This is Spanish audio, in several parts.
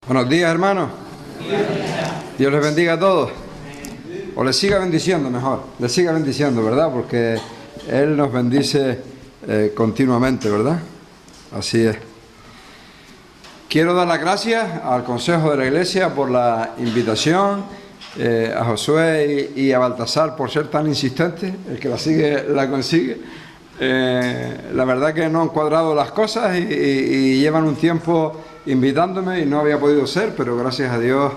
Buenos días, hermanos. Dios les bendiga a todos. O les siga bendiciendo mejor. Les siga bendiciendo, ¿verdad? Porque Él nos bendice continuamente, ¿verdad? Así es. Quiero dar las gracias al Consejo de la Iglesia por la invitación, a Josué y a Baltasar por ser tan insistentes. El que la sigue, la consigue. La verdad que no han cuadrado las cosas y llevan un tiempo invitándome y no había podido ser, pero gracias a Dios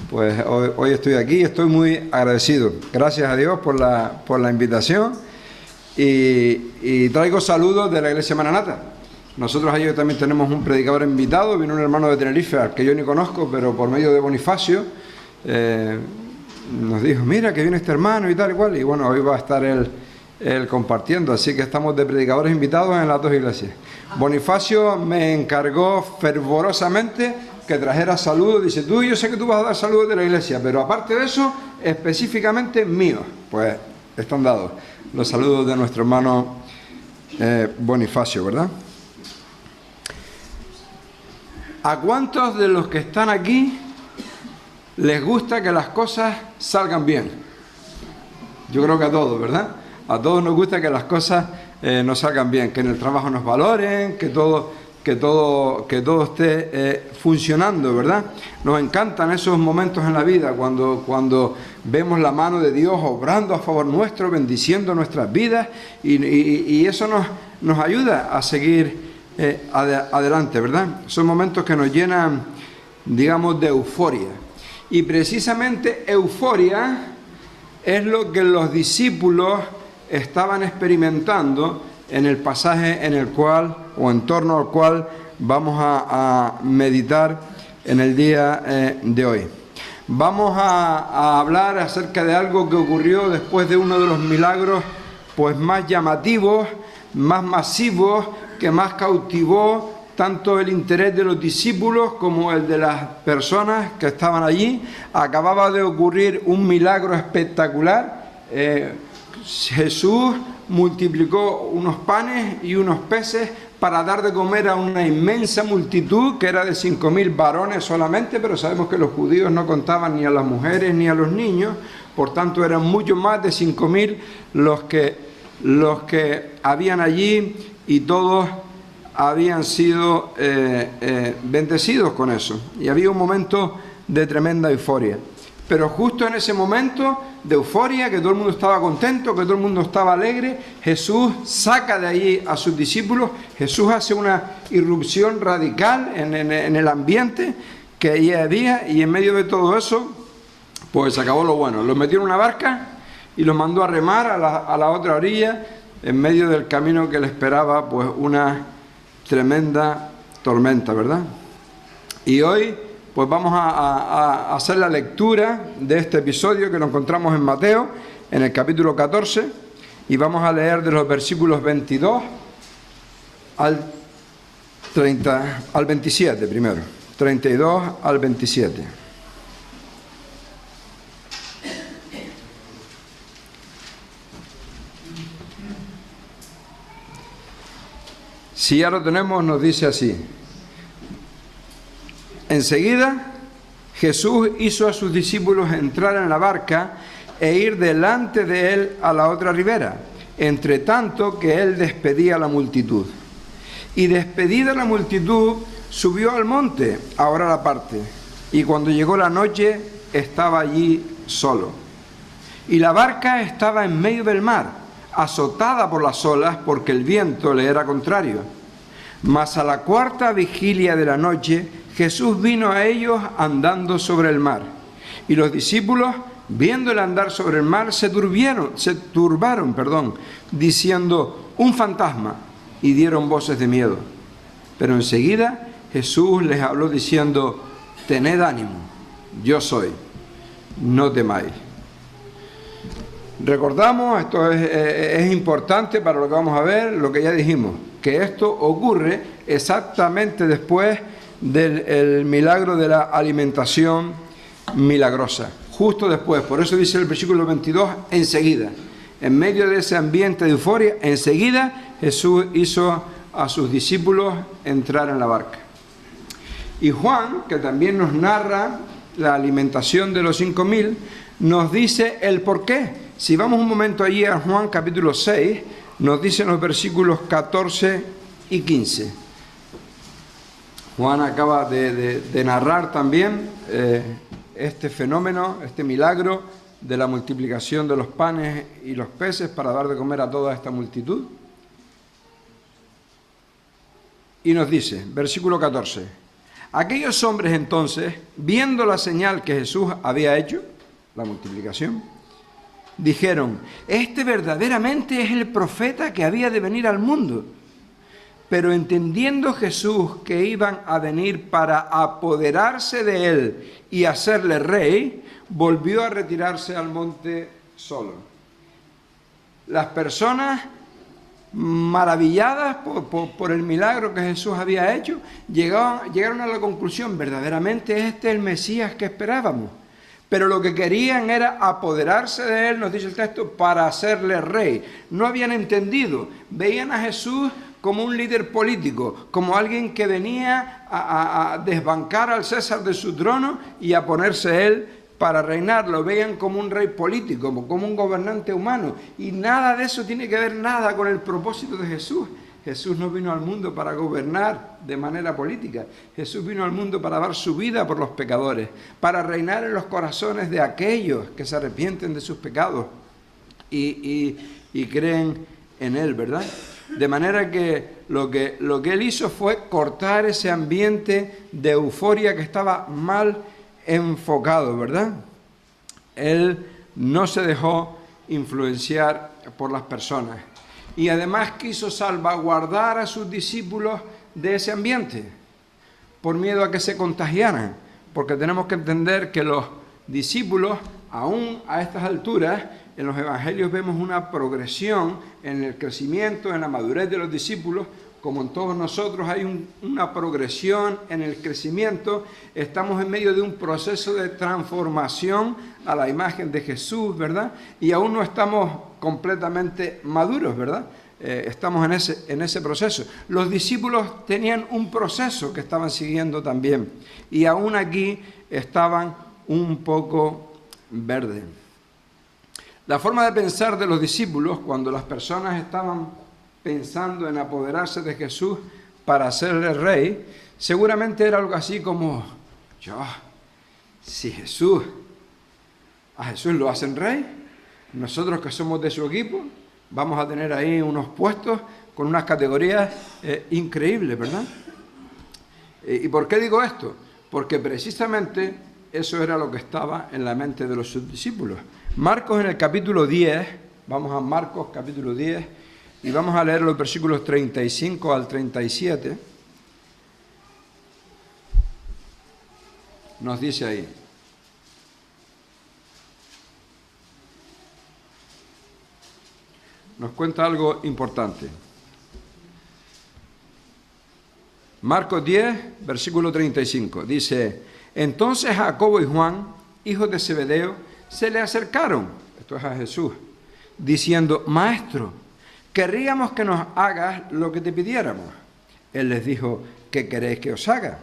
pues hoy estoy aquí y estoy muy agradecido. Gracias a Dios por la invitación y traigo saludos de la Iglesia Maranata. Nosotros ayer también tenemos un predicador invitado, vino un hermano de Tenerife al que yo ni conozco, pero por medio de Bonifacio nos dijo, mira que viene este hermano y tal y cual, y bueno, hoy va a estar él compartiendo, así que estamos de predicadores invitados en las dos iglesias. Bonifacio me encargó fervorosamente que trajera saludos, dice, yo sé que tú vas a dar saludos de la iglesia, pero aparte de eso, específicamente míos. Pues están dados los saludos de nuestro hermano Bonifacio, ¿verdad? ¿A cuántos de los que están aquí les gusta que las cosas salgan bien? Yo creo que a todos, ¿verdad? A todos nos gusta que las cosas nos salgan bien, que en el trabajo nos valoren, que todo esté funcionando, ¿verdad? Nos encantan esos momentos en la vida cuando vemos la mano de Dios obrando a favor nuestro, bendiciendo nuestras vidas y eso nos ayuda a seguir adelante, ¿verdad? Son momentos que nos llenan, digamos, de euforia. Y precisamente euforia es lo que los discípulos estaban experimentando en el pasaje en el cual, o en torno al cual, vamos a meditar en el día de hoy. Vamos a hablar acerca de algo que ocurrió después de uno de los milagros pues más llamativos, más masivos, que más cautivó tanto el interés de los discípulos como el de las personas que estaban allí. Acababa de ocurrir un milagro espectacular. Jesús multiplicó unos panes y unos peces para dar de comer a una inmensa multitud, que era de 5.000 varones solamente, pero sabemos que los judíos no contaban ni a las mujeres ni a los niños, por tanto eran mucho más de 5.000 los que habían allí y todos habían sido bendecidos con eso. Y había un momento de tremenda euforia. Pero justo en ese momento de euforia, que todo el mundo estaba contento, que todo el mundo estaba alegre, Jesús saca de allí a sus discípulos, Jesús hace una irrupción radical en el ambiente que allí había, y en medio de todo eso, pues se acabó lo bueno. Los metió en una barca y los mandó a remar a la otra orilla, en medio del camino que le esperaba, pues una tremenda tormenta, ¿verdad? Y hoy pues vamos a hacer la lectura de este episodio que lo encontramos en Mateo, en el capítulo 14, y vamos a leer de los versículos 22 al 27 primero, 32 al 27. Si ya lo tenemos, nos dice así. Enseguida, Jesús hizo a sus discípulos entrar en la barca e ir delante de él a la otra ribera, entre tanto que él despedía a la multitud. Y despedida la multitud, subió al monte a orar aparte, y cuando llegó la noche, estaba allí solo. Y la barca estaba en medio del mar, azotada por las olas, porque el viento le era contrario. Mas a la cuarta vigilia de la noche, Jesús vino a ellos andando sobre el mar. Y los discípulos, viéndole andar sobre el mar, se turbaron, diciendo, un fantasma, y dieron voces de miedo. Pero enseguida Jesús les habló diciendo, tened ánimo, yo soy, no temáis. Recordamos, esto es importante para lo que vamos a ver, lo que ya dijimos, que esto ocurre exactamente después del milagro de la alimentación milagrosa, justo después. Por eso dice el versículo 22, enseguida, en medio de ese ambiente de euforia, enseguida Jesús hizo a sus discípulos entrar en la barca. Y Juan, que también nos narra la alimentación de los 5.000, nos dice el por qué. Si vamos un momento allí a Juan capítulo 6, nos dicen los versículos 14 y 15. Juan acaba de narrar también este fenómeno, este milagro de la multiplicación de los panes y los peces para dar de comer a toda esta multitud. Y nos dice, versículo 14, aquellos hombres entonces, viendo la señal que Jesús había hecho, la multiplicación, dijeron, este verdaderamente es el profeta que había de venir al mundo. Pero entendiendo Jesús que iban a venir para apoderarse de él y hacerle rey, volvió a retirarse al monte solo. Las personas maravilladas por el milagro que Jesús había hecho, llegaron a la conclusión, verdaderamente este es el Mesías que esperábamos. Pero lo que querían era apoderarse de él, nos dice el texto, para hacerle rey. No habían entendido, veían a Jesús como un líder político, como alguien que venía a desbancar al César de su trono y a ponerse él para reinar. Lo veían como un rey político, como un gobernante humano. Y nada de eso tiene que ver nada con el propósito de Jesús. Jesús no vino al mundo para gobernar de manera política. Jesús vino al mundo para dar su vida por los pecadores, para reinar en los corazones de aquellos que se arrepienten de sus pecados y creen en él, ¿verdad? De manera que lo que él hizo fue cortar ese ambiente de euforia que estaba mal enfocado, ¿verdad? Él no se dejó influenciar por las personas. Y además quiso salvaguardar a sus discípulos de ese ambiente, por miedo a que se contagiaran, porque tenemos que entender que los discípulos, aún a estas alturas, en los evangelios vemos una progresión en el crecimiento, en la madurez de los discípulos, como en todos nosotros hay una progresión en el crecimiento. Estamos en medio de un proceso de transformación a la imagen de Jesús, ¿verdad? Y aún no estamos completamente maduros, ¿verdad? Estamos en ese proceso. Los discípulos tenían un proceso que estaban siguiendo también, y aún aquí estaban un poco verdes. La forma de pensar de los discípulos, cuando las personas estaban pensando en apoderarse de Jesús para hacerle rey, seguramente era algo así como, si a Jesús lo hacen rey, nosotros que somos de su equipo, vamos a tener ahí unos puestos con unas categorías increíbles, ¿verdad? ¿Y por qué digo esto? Porque precisamente eso era lo que estaba en la mente de los discípulos. Marcos en el capítulo 10, vamos a Marcos capítulo 10, y vamos a leer los versículos 35 al 37. Nos dice ahí. Nos cuenta algo importante. Marcos 10, versículo 35. Dice, entonces Jacobo y Juan, hijos de Zebedeo, se le acercaron, esto es a Jesús, diciendo, Maestro, querríamos que nos hagas lo que te pidiéramos. Él les dijo, ¿qué queréis que os haga?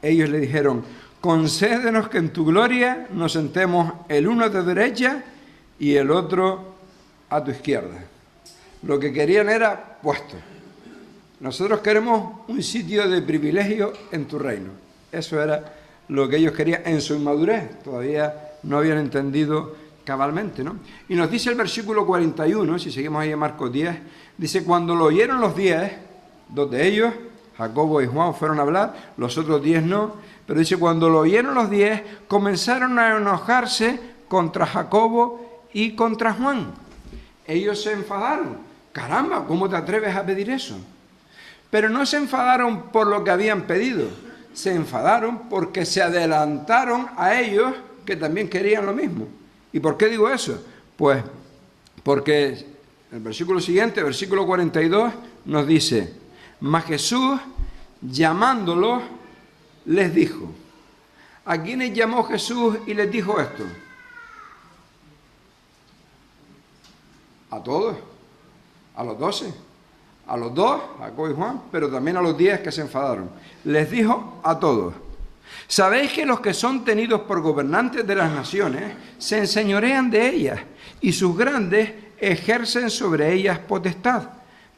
Ellos le dijeron, concédenos que en tu gloria nos sentemos el uno a tu derecha y el otro a tu izquierda. Lo que querían era puesto. Nosotros queremos un sitio de privilegio en tu reino. Eso era lo que ellos querían en su inmadurez. Todavía no habían entendido cabalmente, ¿no? Y nos dice el versículo 41, si seguimos ahí en Marcos 10, dice, cuando lo oyeron los 10, dos de ellos, Jacobo y Juan, fueron a hablar, los otros 10 no, pero dice, cuando lo oyeron los 10, comenzaron a enojarse contra Jacobo y contra Juan. Ellos se enfadaron. Caramba, ¿cómo te atreves a pedir eso? Pero no se enfadaron por lo que habían pedido, se enfadaron porque se adelantaron a ellos que también querían lo mismo. ¿Y por qué digo eso? Pues porque el versículo siguiente, versículo 42, nos dice, mas Jesús, llamándolos, les dijo. ¿A quiénes llamó Jesús y les dijo esto? A todos, a los 12, a los 2, Jacobo y Juan, pero también a los 10 que se enfadaron. Les dijo a todos, Sabéis que los que son tenidos por gobernantes de las naciones se enseñorean de ellas, y sus grandes ejercen sobre ellas potestad.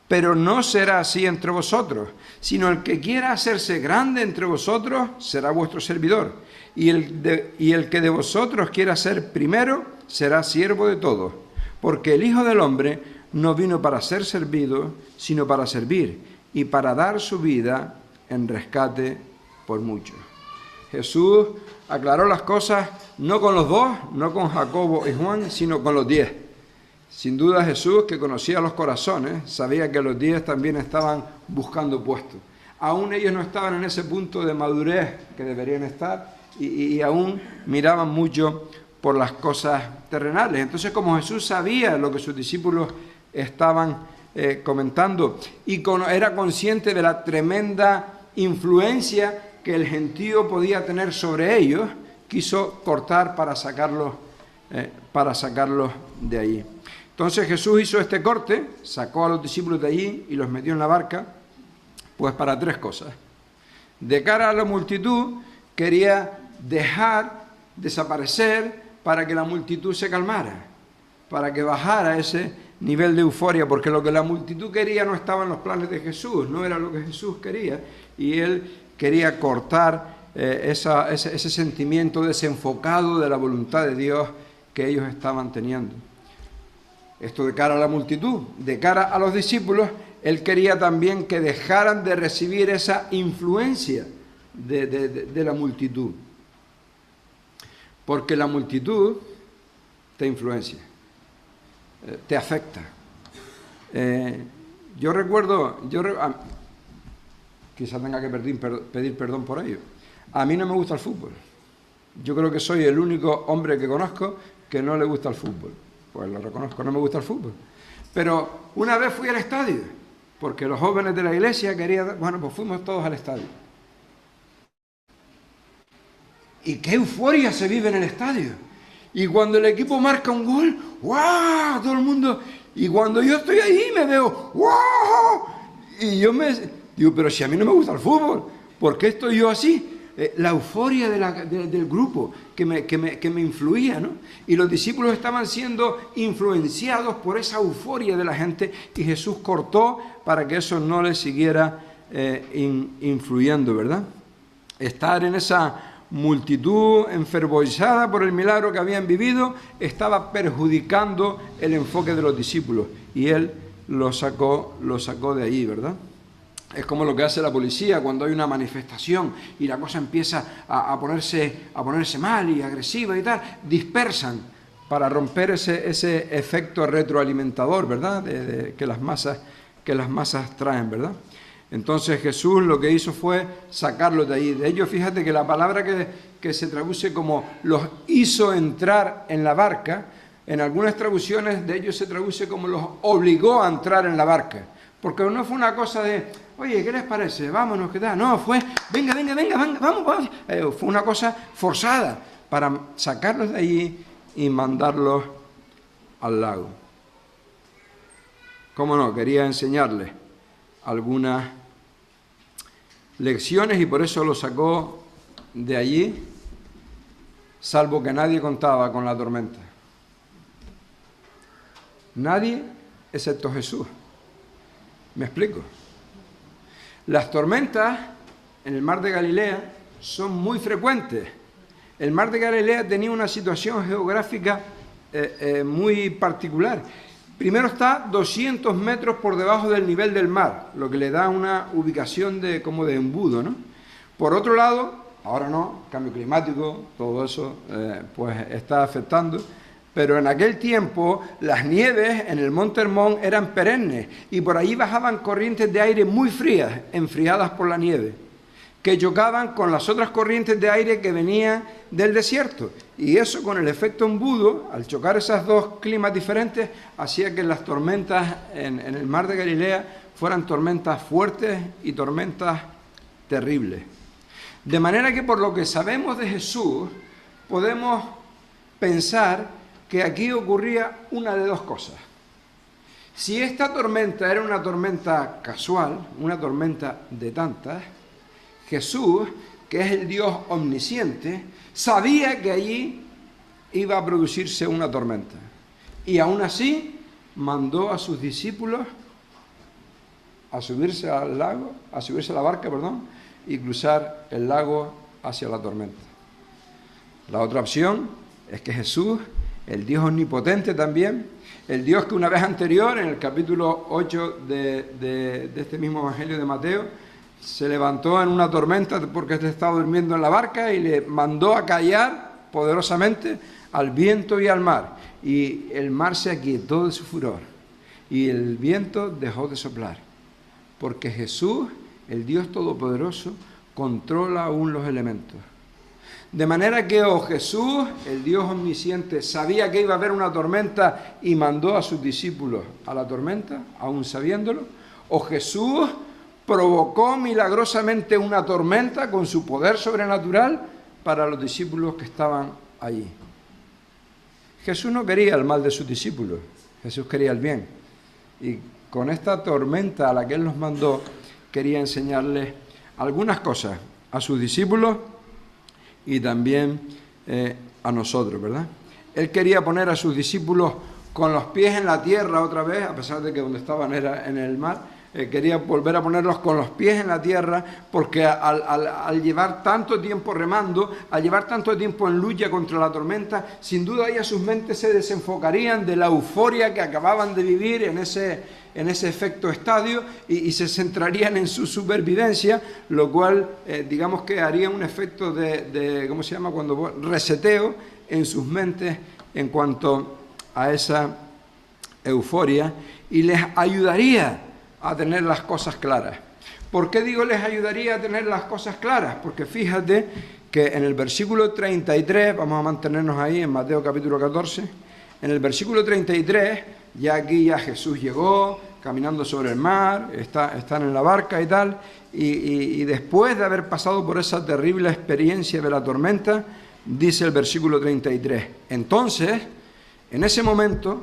Pero no será así entre vosotros, sino el que quiera hacerse grande entre vosotros será vuestro servidor, y el que de vosotros quiera ser primero será siervo de todos, porque el Hijo del Hombre no vino para ser servido, sino para servir, y para dar su vida en rescate por muchos. Jesús aclaró las cosas no con los dos, no con Jacobo y Juan, sino con los 10. Sin duda Jesús, que conocía los corazones, sabía que los 10 también estaban buscando puestos. Aún ellos no estaban en ese punto de madurez que deberían estar y aún miraban mucho por las cosas terrenales. Entonces, como Jesús sabía lo que sus discípulos estaban comentando y era consciente de la tremenda influencia que el gentío podía tener sobre ellos, quiso cortar para sacarlos de allí. Entonces Jesús hizo este corte, sacó a los discípulos de allí y los metió en la barca, pues para 3 cosas. De cara a la multitud, quería desaparecer para que la multitud se calmara, para que bajara ese nivel de euforia, porque lo que la multitud quería no estaba en los planes de Jesús, no era lo que Jesús quería, y él quería cortar ese sentimiento desenfocado de la voluntad de Dios que ellos estaban teniendo. Esto de cara a la multitud. De cara a los discípulos, él quería también que dejaran de recibir esa influencia de la multitud. Porque la multitud te influencia, te afecta. Yo recuerdo, quizás tenga que pedir perdón por ello. A mí no me gusta el fútbol. Yo creo que soy el único hombre que conozco que no le gusta el fútbol. Pues lo reconozco, no me gusta el fútbol. Pero una vez fui al estadio, porque los jóvenes de la iglesia querían, bueno, pues fuimos todos al estadio. Y qué euforia se vive en el estadio. Y cuando el equipo marca un gol, ¡guau! Todo el mundo. Y cuando yo estoy ahí me veo, ¡guau! Y yo digo, pero si a mí no me gusta el fútbol, ¿por qué estoy yo así? La euforia del grupo que me influía, ¿no? Y los discípulos estaban siendo influenciados por esa euforia de la gente y Jesús cortó para que eso no les siguiera influyendo, ¿verdad? Estar en esa multitud enfervorizada por el milagro que habían vivido estaba perjudicando el enfoque de los discípulos y él lo sacó de allí, ¿verdad? Es como lo que hace la policía cuando hay una manifestación y la cosa empieza a ponerse mal y agresiva y tal. Dispersan para romper ese efecto retroalimentador, ¿verdad? Que las masas traen, ¿verdad? Entonces Jesús lo que hizo fue sacarlos de ahí. De ellos, fíjate que la palabra que se traduce como los hizo entrar en la barca, en algunas traducciones de ellos se traduce como los obligó a entrar en la barca. Porque no fue una cosa de, oye, ¿qué les parece? Vámonos, ¿qué tal? No, fue, venga, vamos. Fue una cosa forzada para sacarlos de allí y mandarlos al lago. ¿Cómo no? Quería enseñarles algunas lecciones y por eso lo sacó de allí, salvo que nadie contaba con la tormenta. Nadie excepto Jesús. ¿Me explico? Las tormentas en el mar de Galilea son muy frecuentes. El mar de Galilea tenía una situación geográfica muy particular. Primero está 200 metros por debajo del nivel del mar, lo que le da una ubicación como de embudo, ¿no? Por otro lado, ahora no, cambio climático, todo eso pues está afectando. Pero en aquel tiempo las nieves en el Monte Hermón eran perennes y por allí bajaban corrientes de aire muy frías, enfriadas por la nieve, que chocaban con las otras corrientes de aire que venían del desierto. Y eso, con el efecto embudo, al chocar esos dos climas diferentes, hacía que las tormentas en el mar de Galilea fueran tormentas fuertes y tormentas terribles. De manera que por lo que sabemos de Jesús, podemos pensar que aquí ocurría una de dos cosas. Si esta tormenta era una tormenta casual, una tormenta de tantas, Jesús que es el Dios omnisciente, sabía que allí iba a producirse una tormenta. Y aún así mandó a sus discípulos a subirse al lago, a subirse a la barca, y cruzar el lago hacia la tormenta. La otra opción es que Jesús, el Dios omnipotente también, el Dios que una vez anterior, en el capítulo 8 de este mismo Evangelio de Mateo, se levantó en una tormenta porque estaba durmiendo en la barca y le mandó a callar poderosamente al viento y al mar. Y el mar se aquietó de su furor y el viento dejó de soplar. Porque Jesús, el Dios Todopoderoso, controla aún los elementos. De manera que o Jesús, el Dios omnisciente, sabía que iba a haber una tormenta y mandó a sus discípulos a la tormenta, aún sabiéndolo, o Jesús provocó milagrosamente una tormenta con su poder sobrenatural para los discípulos que estaban allí. Jesús no quería el mal de sus discípulos, Jesús quería el bien. Y con esta tormenta a la que Él los mandó, quería enseñarles algunas cosas a sus discípulos y también a nosotros, ¿verdad? Él quería poner a sus discípulos con los pies en la tierra otra vez, a pesar de que donde estaban era en el mar. Quería volver a ponerlos con los pies en la tierra, porque al llevar tanto tiempo remando, al llevar tanto tiempo en lucha contra la tormenta, sin duda ya sus mentes se desenfocarían de la euforia que acababan de vivir en ese efecto estadio y se centrarían en su supervivencia, lo cual digamos que haría un efecto de ¿cómo se llama? Cuando reseteo en sus mentes en cuanto a esa euforia, y les ayudaría a tener las cosas claras. ¿Por qué digo les ayudaría a tener las cosas claras? Porque fíjate que en el versículo 33, vamos a mantenernos ahí en Mateo capítulo 14, en el versículo 33, ya aquí ya Jesús llegó, caminando sobre el mar, están en la barca y tal, y después de haber pasado por esa terrible experiencia de la tormenta, dice el versículo 33, entonces, en ese momento,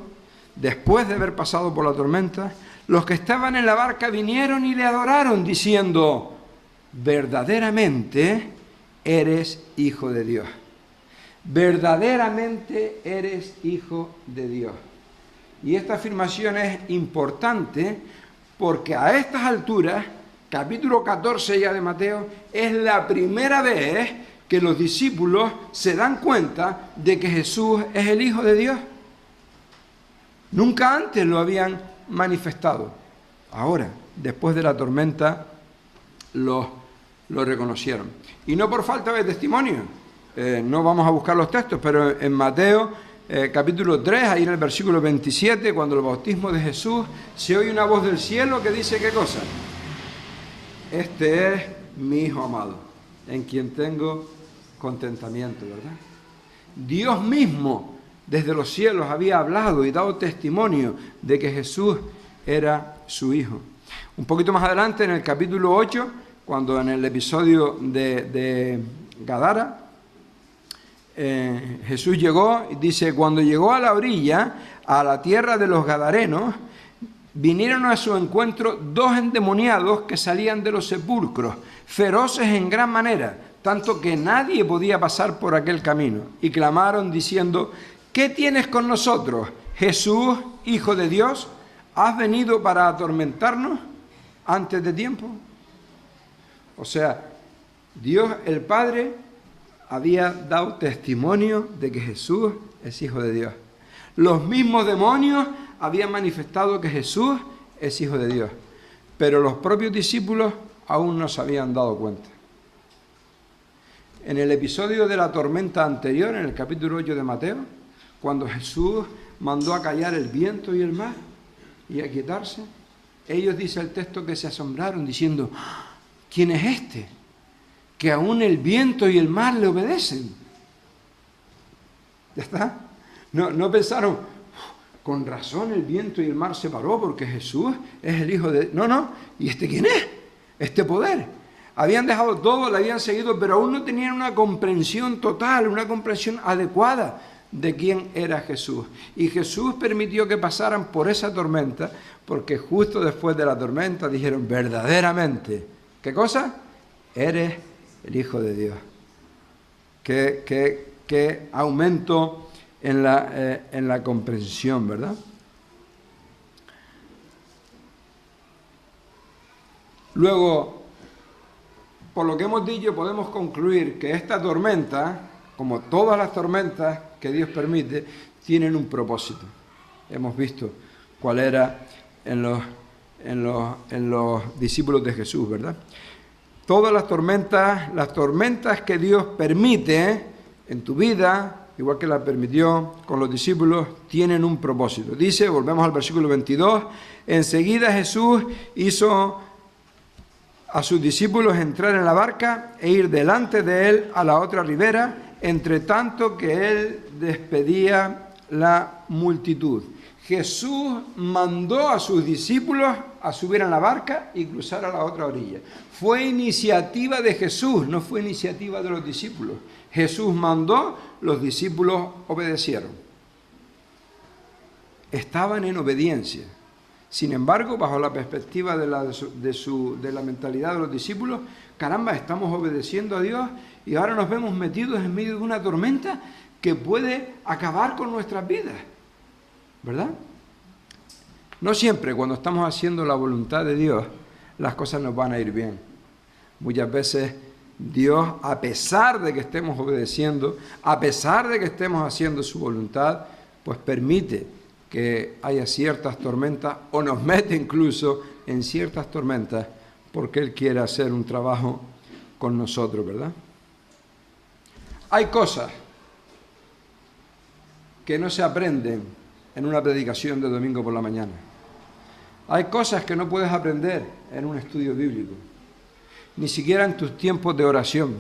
después de haber pasado por la tormenta, los que estaban en la barca vinieron y le adoraron, diciendo, verdaderamente eres Hijo de Dios. Verdaderamente eres Hijo de Dios. Y esta afirmación es importante porque a estas alturas, capítulo 14 ya de Mateo, es la primera vez que los discípulos se dan cuenta de que Jesús es el Hijo de Dios. Nunca antes lo habían manifestado. Ahora, después de la tormenta, lo reconocieron. Y no por falta de testimonio. No vamos a buscar los textos, pero en Mateo capítulo 3, ahí en el versículo 27, cuando el bautismo de Jesús, se oye una voz del cielo que dice ¿qué cosa? Este es mi Hijo amado, en quien tengo contentamiento, ¿verdad? Dios mismo desde los cielos había hablado y dado testimonio de que Jesús era su Hijo. Un poquito más adelante, en el capítulo 8, cuando en el episodio de Gadara, Jesús llegó, y dice, cuando llegó a la orilla, a la tierra de los Gadarenos, vinieron a su encuentro dos endemoniados que salían de los sepulcros, feroces en gran manera, tanto que nadie podía pasar por aquel camino, y clamaron diciendo, ¿qué tienes con nosotros, Jesús, Hijo de Dios? ¿Has venido para atormentarnos antes de tiempo? O sea, Dios el Padre había dado testimonio de que Jesús es Hijo de Dios. Los mismos demonios habían manifestado que Jesús es Hijo de Dios, pero los propios discípulos aún no se habían dado cuenta. En el episodio de la tormenta anterior, en el capítulo 8 de Mateo, cuando Jesús mandó a callar el viento y el mar y a quietarse, ellos, dice el texto, que se asombraron diciendo, ¿quién es este? Que aún el viento y el mar le obedecen. ¿Ya está? No pensaron, con razón el viento y el mar se paró porque Jesús es el Hijo de... No, ¿y este quién es? Este poder. Habían dejado todo, le habían seguido, pero aún no tenían una comprensión total, una comprensión adecuada de quién era Jesús. Y Jesús permitió que pasaran por esa tormenta, porque justo después de la tormenta dijeron, verdaderamente, ¿qué cosa? Eres el Hijo de Dios. Qué aumento en la comprensión, ¿verdad? Luego, por lo que hemos dicho, podemos concluir que esta tormenta, como todas las tormentas que Dios permite, tienen un propósito. Hemos visto cuál era en los discípulos de Jesús, ¿verdad? Todas las tormentas que Dios permite en tu vida, igual que la permitió con los discípulos, tienen un propósito. Dice, volvemos al versículo 22, enseguida Jesús hizo a sus discípulos entrar en la barca e ir delante de él a la otra ribera, entre tanto que él despedía la multitud. Jesús mandó a sus discípulos a subir a la barca y cruzar a la otra orilla. Fue iniciativa de Jesús, no fue iniciativa de los discípulos. Jesús mandó, los discípulos obedecieron. Estaban en obediencia. Sin embargo, bajo la perspectiva de la mentalidad de los discípulos, caramba, estamos obedeciendo a Dios y ahora nos vemos metidos en medio de una tormenta que puede acabar con nuestras vidas, ¿verdad? No siempre cuando estamos haciendo la voluntad de Dios, las cosas nos van a ir bien. Muchas veces Dios, a pesar de que estemos obedeciendo, a pesar de que estemos haciendo su voluntad, pues permite que haya ciertas tormentas o nos mete incluso en ciertas tormentas porque Él quiere hacer un trabajo con nosotros, ¿verdad? Hay cosas que no se aprenden en una predicación de domingo por la mañana. Hay cosas que no puedes aprender en un estudio bíblico, ni siquiera en tus tiempos de oración.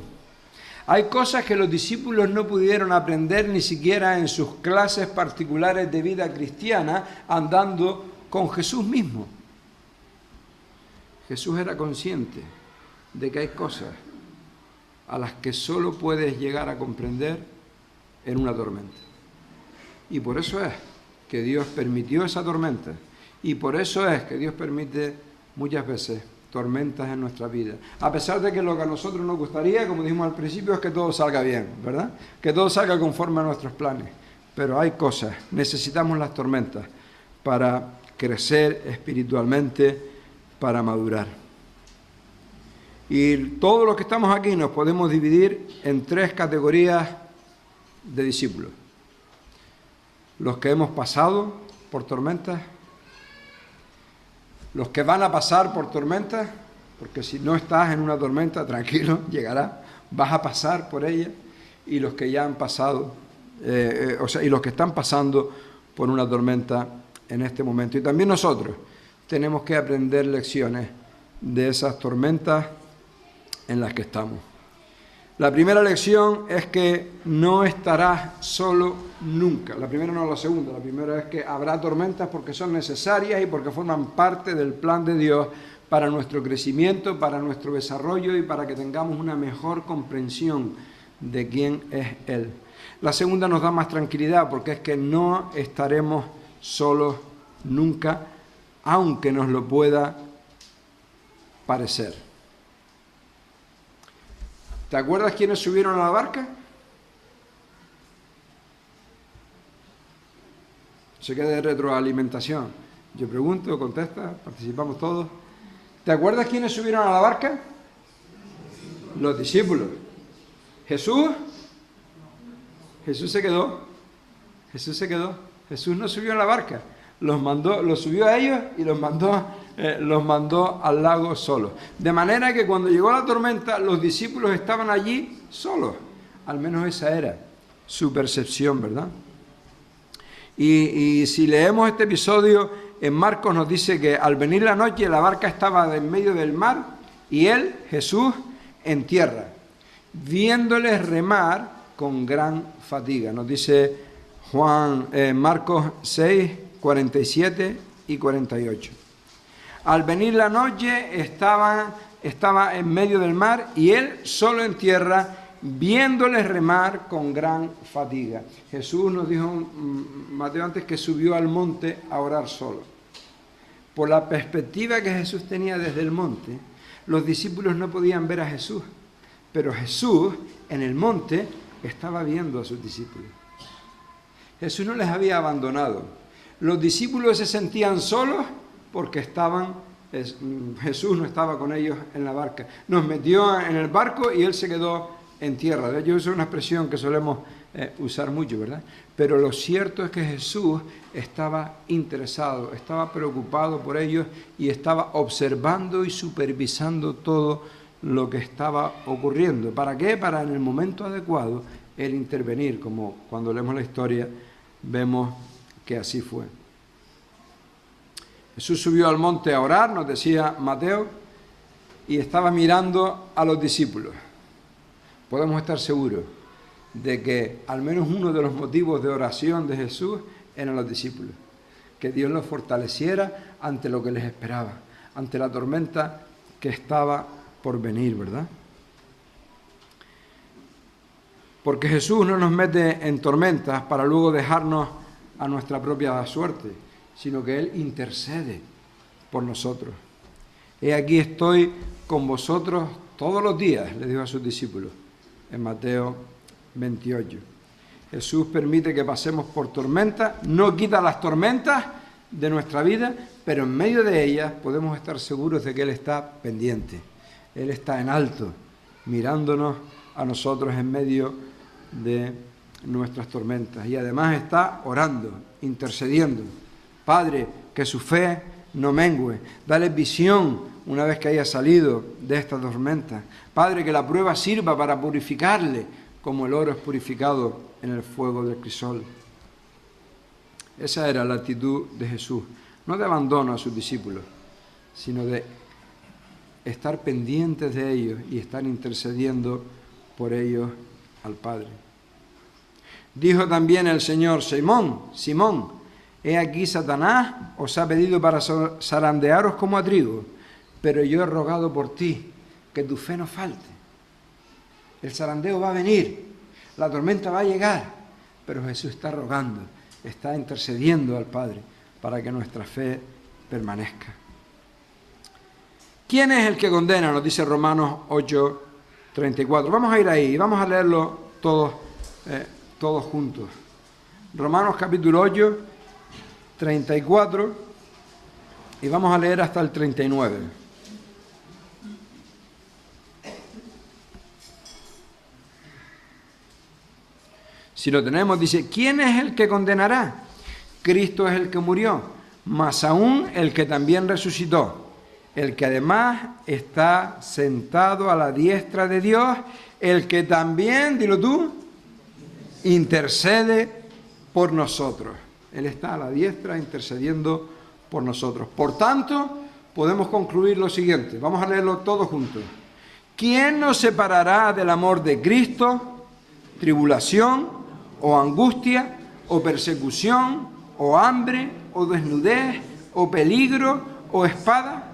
Hay cosas que los discípulos no pudieron aprender ni siquiera en sus clases particulares de vida cristiana andando con Jesús mismo. Jesús era consciente de que hay cosas a las que solo puedes llegar a comprender en una tormenta. Y por eso es que Dios permitió esa tormenta. Y por eso es que Dios permite muchas veces tormentas en nuestra vida. A pesar de que lo que a nosotros nos gustaría, como dijimos al principio, es que todo salga bien, ¿verdad? Que todo salga conforme a nuestros planes. Pero hay cosas, necesitamos las tormentas para crecer espiritualmente, para madurar. Y todos los que estamos aquí nos podemos dividir en 3 categorías de discípulos. Los que hemos pasado por tormentas, los que van a pasar por tormentas, porque si no estás en una tormenta, tranquilo, llegará, vas a pasar por ella, y los que ya han pasado, y los que están pasando por una tormenta en este momento. Y también nosotros tenemos que aprender lecciones de esas tormentas en las que estamos. La primera lección es que no estarás solo nunca. La primera no es la segunda. La primera es que habrá tormentas porque son necesarias y porque forman parte del plan de Dios para nuestro crecimiento, para nuestro desarrollo y para que tengamos una mejor comprensión de quién es Él. La segunda nos da más tranquilidad porque es que no estaremos solos nunca, aunque nos lo pueda parecer. ¿Te acuerdas quiénes subieron a la barca? Se queda de retroalimentación. Yo pregunto, contesta, participamos todos. ¿Te acuerdas quiénes subieron a la barca? Los discípulos. ¿Jesús? Jesús se quedó. Jesús no subió a la barca. Los subió a ellos y los mandó al lago solos. De manera que cuando llegó la tormenta, los discípulos estaban allí solos. Al menos esa era su percepción, ¿verdad? Y si leemos este episodio, en Marcos nos dice que al venir la noche la barca estaba en medio del mar y él, Jesús, en tierra, viéndoles remar con gran fatiga. Nos dice Marcos 6, 47 y 48. Al venir la noche estaba en medio del mar y él solo en tierra, viéndoles remar con gran fatiga. Jesús nos dijo, Mateo antes, que subió al monte a orar solo. Por la perspectiva que Jesús tenía desde el monte, los discípulos no podían ver a Jesús, Pero Jesús en el monte estaba viendo a sus discípulos. Jesús no les había abandonado. Los discípulos se sentían solos porque Jesús no estaba con ellos en la barca. Nos metió en el barco y Él se quedó en tierra. De hecho, es una expresión que solemos usar mucho, ¿verdad? Pero lo cierto es que Jesús estaba interesado, estaba preocupado por ellos y estaba observando y supervisando todo lo que estaba ocurriendo. ¿Para qué? Para en el momento adecuado Él intervenir, como cuando leemos la historia vemos que así fue. Jesús subió al monte a orar, nos decía Mateo, y estaba mirando a los discípulos. Podemos estar seguros de que al menos uno de los motivos de oración de Jesús eran los discípulos. Que Dios los fortaleciera ante lo que les esperaba, ante la tormenta que estaba por venir, ¿verdad? Porque Jesús no nos mete en tormentas para luego dejarnos a nuestra propia suerte, sino que Él intercede por nosotros. He aquí estoy con vosotros todos los días, le dijo a sus discípulos en Mateo 28. Jesús permite que pasemos por tormentas, no quita las tormentas de nuestra vida, pero en medio de ellas podemos estar seguros de que Él está pendiente. Él está en alto, mirándonos a nosotros en medio de nuestras tormentas. Y además está orando, intercediendo. Padre, que su fe no mengüe. Dale visión una vez que haya salido de esta tormenta. Padre, que la prueba sirva para purificarle, como el oro es purificado en el fuego del crisol. Esa era la actitud de Jesús. No de abandono a sus discípulos, sino de estar pendientes de ellos y estar intercediendo por ellos al Padre. Dijo también el Señor: Simón, he aquí Satanás os ha pedido para zarandearos como a trigo, pero yo he rogado por ti, que tu fe no falte. El zarandeo va a venir, la tormenta va a llegar, pero Jesús está rogando, está intercediendo al Padre para que nuestra fe permanezca. ¿Quién es el que condena? Nos dice Romanos 8:34. Vamos a ir ahí, vamos a leerlo todos juntos. Romanos capítulo 8, 34, y vamos a leer hasta el 39. Si lo tenemos, dice: ¿quién es el que condenará? Cristo es el que murió, mas aún el que también resucitó, el que además está sentado a la diestra de Dios, el que también, dilo tú, intercede por nosotros. Él está a la diestra intercediendo por nosotros. Por tanto, podemos concluir lo siguiente. Vamos a leerlo todos juntos. ¿Quién nos separará del amor de Cristo? ¿Tribulación o angustia o persecución o hambre o desnudez o peligro o espada?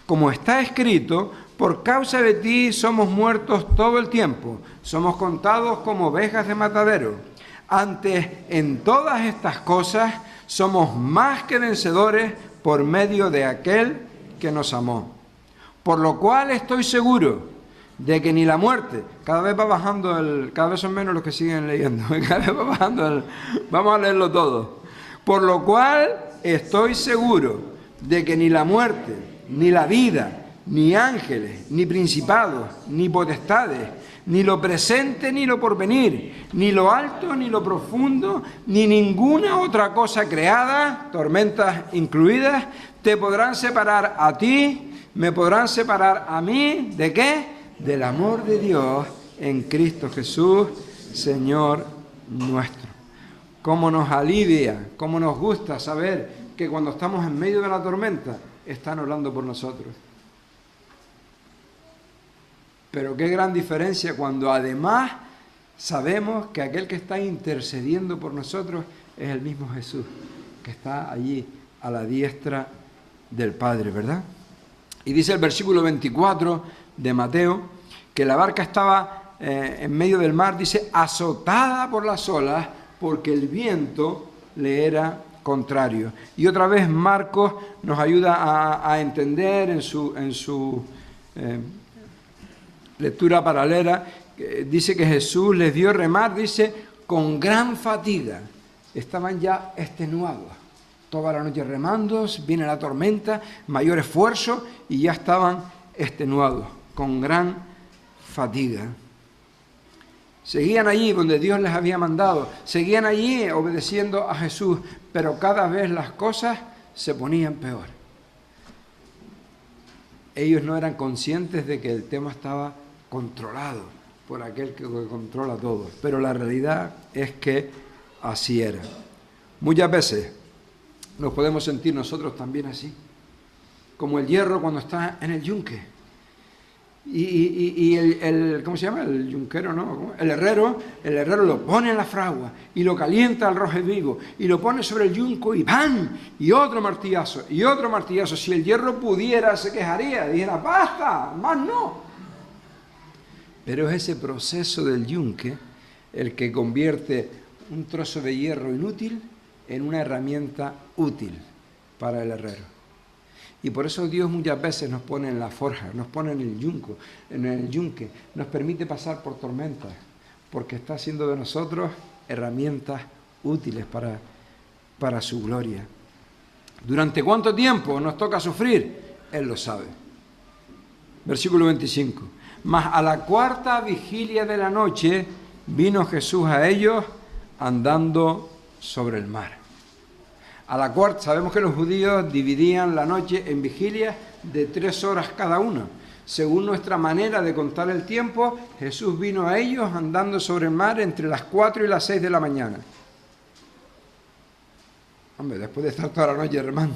Como está escrito: por causa de ti somos muertos todo el tiempo, somos contados como ovejas de matadero. Antes, en todas estas cosas, somos más que vencedores por medio de aquel que nos amó. Por lo cual estoy seguro de que ni la muerte, cada vez va bajando cada vez son menos los que siguen leyendo, cada vez va bajando vamos a leerlo todo. Por lo cual estoy seguro de que ni la muerte, ni la vida, ni ángeles, ni principados, ni potestades, ni lo presente ni lo porvenir, ni lo alto ni lo profundo, ni ninguna otra cosa creada, tormentas incluidas, te podrán separar a ti, me podrán separar a mí, ¿de qué? Del amor de Dios en Cristo Jesús, Señor nuestro. Cómo nos alivia, cómo nos gusta saber que cuando estamos en medio de la tormenta, están orando por nosotros. Pero qué gran diferencia cuando además sabemos que aquel que está intercediendo por nosotros es el mismo Jesús, que está allí a la diestra del Padre, ¿verdad? Y dice el versículo 24 de Mateo que la barca estaba en medio del mar, dice, azotada por las olas, porque el viento le era contrario. Y otra vez Marcos nos ayuda a entender en su lectura paralela, dice que Jesús les vio remar, dice, con gran fatiga. Estaban ya extenuados. Toda la noche remando, viene la tormenta, mayor esfuerzo y ya estaban extenuados, con gran fatiga. Seguían allí donde Dios les había mandado, seguían allí obedeciendo a Jesús, pero cada vez las cosas se ponían peor. Ellos no eran conscientes de que el tema estaba controlado por aquel que controla todo, pero la realidad es que así era. Muchas veces nos podemos sentir nosotros también así, como el hierro cuando está en el yunque. Y el ¿cómo se llama? El yunquero, ¿no? El herrero lo pone en la fragua y lo calienta al rojo vivo y lo pone sobre el yunco y ¡pam! Y otro martillazo, y otro martillazo. Si el hierro pudiera, se quejaría, dijera, ¡basta! ¡Más no! Pero es ese proceso del yunque el que convierte un trozo de hierro inútil en una herramienta útil para el herrero. Y por eso Dios muchas veces nos pone en la forja, nos pone en el yunque, nos permite pasar por tormentas, porque está haciendo de nosotros herramientas útiles para su gloria. ¿Durante cuánto tiempo nos toca sufrir? Él lo sabe. Versículo 25. Mas a la cuarta vigilia de la noche vino Jesús a ellos andando sobre el mar. A la cuarta, sabemos que los judíos dividían la noche en vigilias de 3 horas cada una. Según nuestra manera de contar el tiempo, Jesús vino a ellos andando sobre el mar entre las 4 y las 6 de la mañana. Hombre, después de estar toda la noche remando,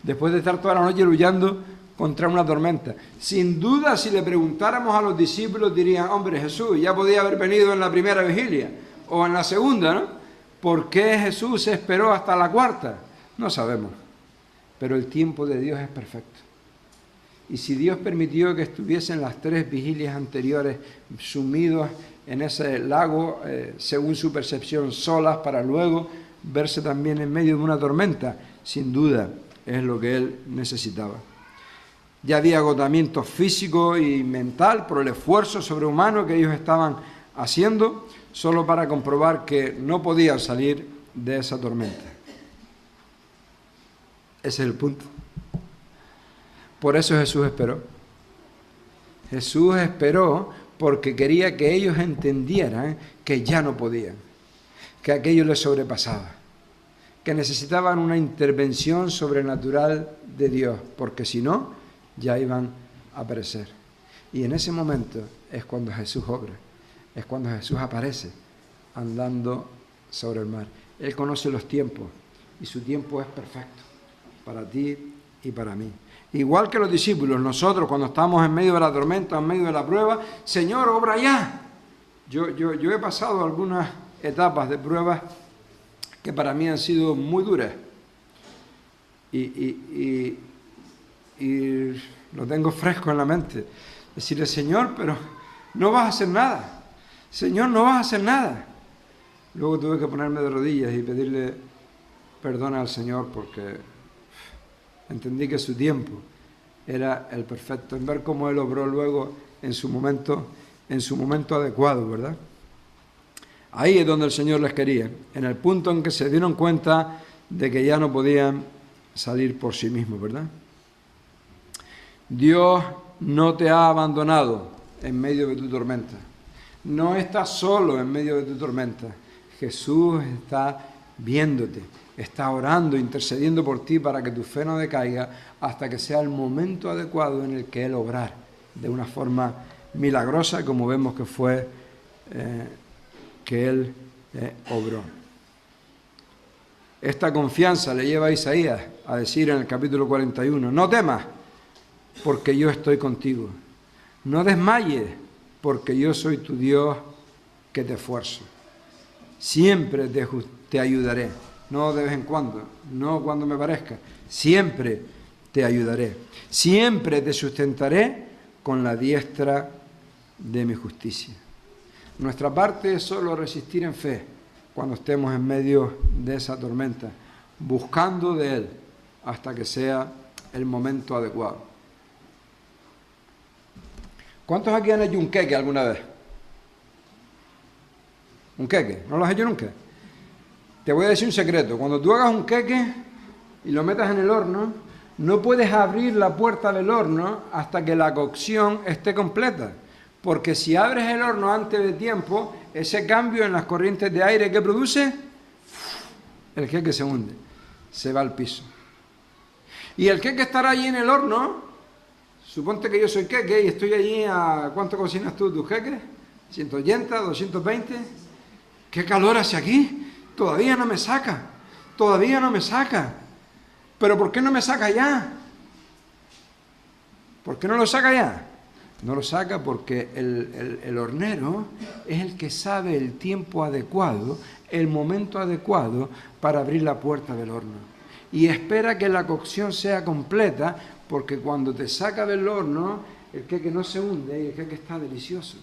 después de estar toda la noche luchando contra una tormenta. Sin duda, si le preguntáramos a los discípulos, dirían, hombre, Jesús ya podía haber venido en la primera vigilia o en la segunda, ¿no? ¿Por qué Jesús se esperó hasta la cuarta? No sabemos, pero el tiempo de Dios es perfecto. Y si Dios permitió que estuviesen las 3 vigilias anteriores sumidos en ese lago, según su percepción, solas, para luego verse también en medio de una tormenta, sin duda es lo que Él necesitaba. Ya había agotamiento físico y mental por el esfuerzo sobrehumano que ellos estaban haciendo, solo para comprobar que no podían salir de esa tormenta. Ese es el punto. Por eso Jesús esperó. Jesús esperó porque quería que ellos entendieran que ya no podían, que aquello les sobrepasaba, que necesitaban una intervención sobrenatural de Dios, porque si no, ya iban a perecer. Y en ese momento es cuando Jesús obra, es cuando Jesús aparece andando sobre el mar. Él conoce los tiempos y su tiempo es perfecto para ti y para mí. Igual que los discípulos, nosotros cuando estamos en medio de la tormenta, en medio de la prueba, Señor, obra ya. Yo he pasado algunas etapas de pruebas que para mí han sido muy duras. Y lo tengo fresco en la mente. Decirle, Señor, pero no vas a hacer nada. Señor, no vas a hacer nada. Luego tuve que ponerme de rodillas y pedirle perdón al Señor porque entendí que su tiempo era el perfecto, en ver cómo Él obró luego en su momento adecuado, ¿verdad? Ahí es donde el Señor les quería, en el punto en que se dieron cuenta de que ya no podían salir por sí mismos, ¿verdad? Dios no te ha abandonado en medio de tu tormenta. No estás solo en medio de tu tormenta. Jesús está viéndote, está orando, intercediendo por ti para que tu fe no decaiga hasta que sea el momento adecuado en el que Él obrar de una forma milagrosa, como vemos que fue que Él obró. Esta confianza le lleva a Isaías a decir en el capítulo 41, no temas, porque yo estoy contigo. No desmayes, porque yo soy tu Dios que te esfuerzo. Siempre te ayudaré, no de vez en cuando, no cuando me parezca. Siempre te ayudaré. Siempre te sustentaré con la diestra de mi justicia. Nuestra parte es solo resistir en fe cuando estemos en medio de esa tormenta, buscando de Él hasta que sea el momento adecuado. ¿Cuántos aquí han hecho un queque alguna vez? ¿Un queque? ¿No lo has hecho nunca? Te voy a decir un secreto. Cuando tú hagas un queque y lo metas en el horno, no puedes abrir la puerta del horno hasta que la cocción esté completa. Porque si abres el horno antes de tiempo, ese cambio en las corrientes de aire que produce, el queque se hunde, se va al piso. Y el queque estará allí en el horno. Suponte que yo soy queque y estoy allí a... ¿Cuánto cocinas tú tus queques? ¿180, 220? ¿Qué calor hace aquí? Todavía no me saca. Todavía no me saca. ¿Pero por qué no me saca ya? ¿Por qué no lo saca ya? No lo saca porque el hornero es el que sabe el tiempo adecuado, el momento adecuado para abrir la puerta del horno. Y espera que la cocción sea completa, porque cuando te saca del horno, el queque no se hunde y el queque está delicioso.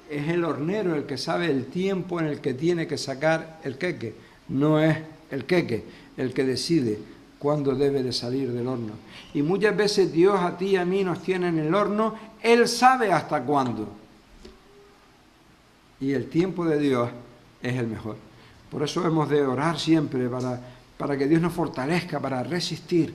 Es el hornero el que sabe el tiempo en el que tiene que sacar el queque. No es el queque el que decide cuándo debe de salir del horno. Y muchas veces Dios a ti y a mí nos tiene en el horno, Él sabe hasta cuándo. Y el tiempo de Dios es el mejor. Por eso hemos de orar siempre para que Dios nos fortalezca, para resistir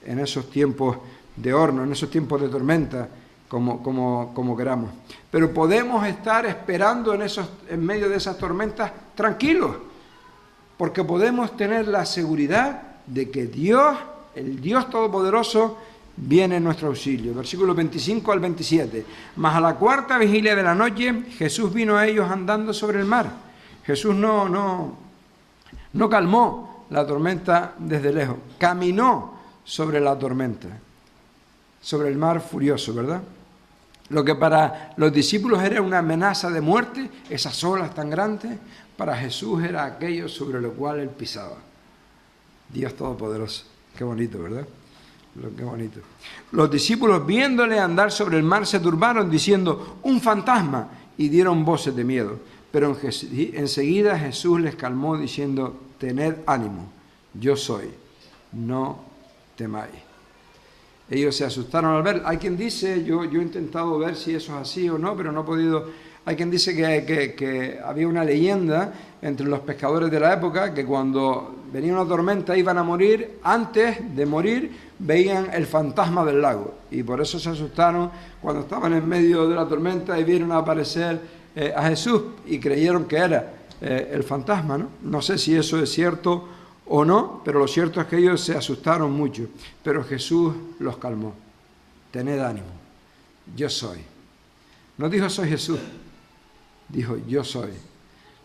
en esos tiempos de horno, en esos tiempos de tormenta, como queramos. Pero podemos estar esperando en medio de esas tormentas tranquilos, porque podemos tener la seguridad de que Dios, el Dios Todopoderoso, viene en nuestro auxilio. Versículos 25 al 27. Mas a la cuarta vigilia de la noche, Jesús vino a ellos andando sobre el mar. Jesús no calmó la tormenta desde lejos, caminó sobre la tormenta, sobre el mar furioso, ¿verdad? Lo que para los discípulos era una amenaza de muerte, esas olas tan grandes, para Jesús era aquello sobre lo cual Él pisaba. Dios Todopoderoso. Qué bonito, ¿verdad? Qué bonito. Los discípulos, viéndole andar sobre el mar, se turbaron, diciendo, un fantasma, y dieron voces de miedo. Pero enseguida Jesús les calmó, diciendo, tened ánimo, yo soy, no temáis. Ellos se asustaron al ver. Hay quien dice, yo he intentado ver si eso es así o no, pero no he podido. Hay quien dice que había una leyenda entre los pescadores de la época que cuando venía una tormenta iban a morir, antes de morir veían el fantasma del lago y por eso se asustaron cuando estaban en medio de la tormenta y vieron aparecer a Jesús y creyeron que era el fantasma, ¿no? No sé si eso es cierto o no, pero lo cierto es que ellos se asustaron mucho, pero Jesús los calmó. Tened ánimo, yo soy. No dijo soy Jesús, dijo yo soy.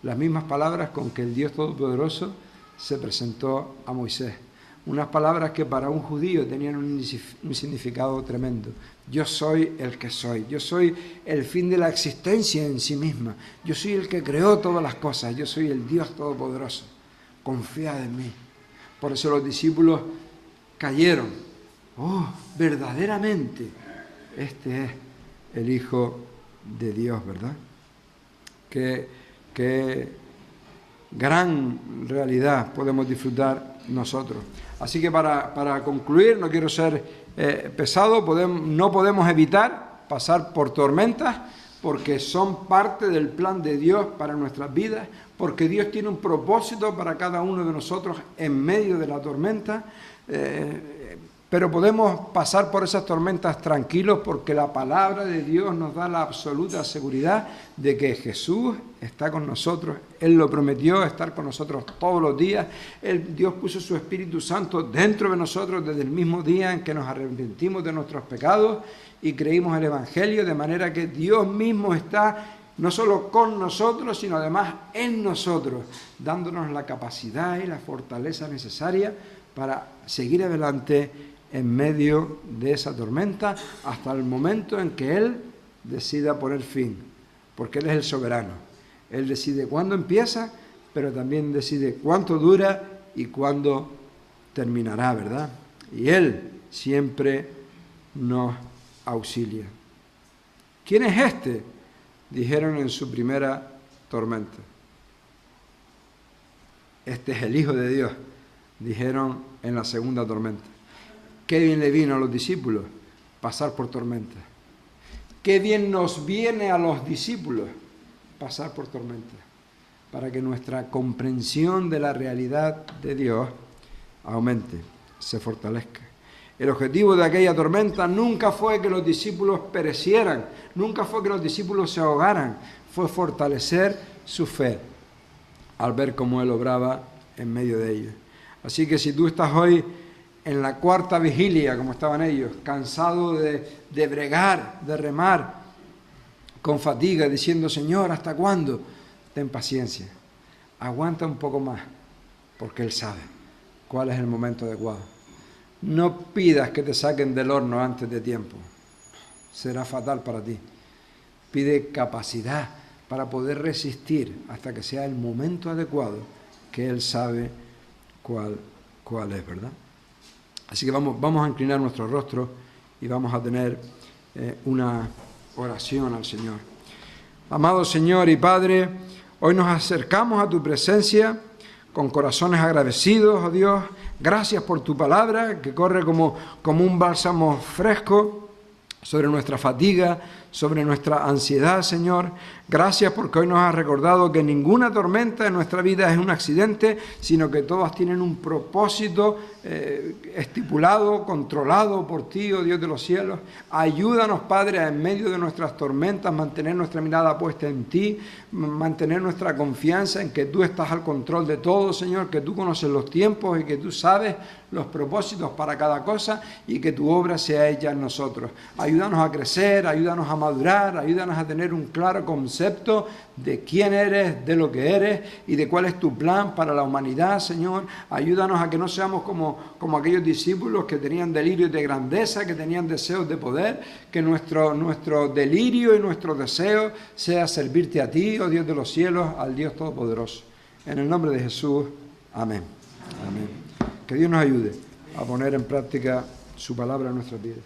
Las mismas palabras con que el Dios Todopoderoso se presentó a Moisés. Unas palabras que para un judío tenían un significado tremendo. Yo soy el que soy. Yo soy el fin de la existencia en sí misma. Yo soy el que creó todas las cosas. Yo soy el Dios Todopoderoso. Confiad en mí. Por eso los discípulos cayeron. Oh, verdaderamente, este es el Hijo de Dios, ¿verdad? Qué gran realidad podemos disfrutar nosotros. Así que para concluir, no quiero ser pesado, no podemos evitar pasar por tormentas porque son parte del plan de Dios para nuestras vidas, porque Dios tiene un propósito para cada uno de nosotros en medio de la tormenta, pero podemos pasar por esas tormentas tranquilos porque la palabra de Dios nos da la absoluta seguridad de que Jesús está con nosotros. Él lo prometió, estar con nosotros todos los días. Dios puso su Espíritu Santo dentro de nosotros desde el mismo día en que nos arrepentimos de nuestros pecados y creímos el Evangelio, de manera que Dios mismo está no solo con nosotros, sino además en nosotros, dándonos la capacidad y la fortaleza necesaria para seguir adelante en medio de esa tormenta hasta el momento en que Él decida poner fin, porque Él es el soberano. Él decide cuándo empieza, pero también decide cuánto dura y cuándo terminará, ¿verdad? Y Él siempre nos auxilia. ¿Quién es este?, dijeron en su primera tormenta. Este es el Hijo de Dios, dijeron en la segunda tormenta. Qué bien le vino a los discípulos pasar por tormentas. Qué bien nos viene a los discípulos pasar por tormentas, para que nuestra comprensión de la realidad de Dios aumente, se fortalezca. El objetivo de aquella tormenta nunca fue que los discípulos perecieran, nunca fue que los discípulos se ahogaran, fue fortalecer su fe al ver cómo Él obraba en medio de ellos. Así que si tú estás hoy en la cuarta vigilia, como estaban ellos, cansado de bregar, de remar, con fatiga, diciendo, Señor, ¿hasta cuándo? Ten paciencia, aguanta un poco más, porque Él sabe cuál es el momento adecuado. No pidas que te saquen del horno antes de tiempo, será fatal para ti. Pide capacidad para poder resistir hasta que sea el momento adecuado, que Él sabe cuál es, ¿verdad? Así que vamos a inclinar nuestro rostro y vamos a tener una oración al Señor. Amado Señor y Padre, hoy nos acercamos a tu presencia con corazones agradecidos, oh Dios. Gracias por tu palabra que corre como un bálsamo fresco sobre nuestra fatiga, sobre nuestra ansiedad, Señor. Gracias porque hoy nos has recordado que ninguna tormenta en nuestra vida es un accidente, sino que todas tienen un propósito estipulado, controlado por ti, oh Dios de los cielos. Ayúdanos, Padre, a en medio de nuestras tormentas mantener nuestra mirada puesta en ti, mantener nuestra confianza en que tú estás al control de todo, Señor, que tú conoces los tiempos y que tú sabes los propósitos para cada cosa y que tu obra sea hecha en nosotros. Ayúdanos a crecer, ayúdanos a madurar, ayúdanos a tener un claro concepto de quién eres, de lo que eres y de cuál es tu plan para la humanidad, Señor. Ayúdanos a que no seamos como aquellos discípulos que tenían delirios de grandeza, que tenían deseos de poder, que nuestro delirio y nuestro deseo sea servirte a ti, oh Dios de los cielos, al Dios Todopoderoso. En el nombre de Jesús, amén. Amén. Que Dios nos ayude a poner en práctica su palabra en nuestras vidas.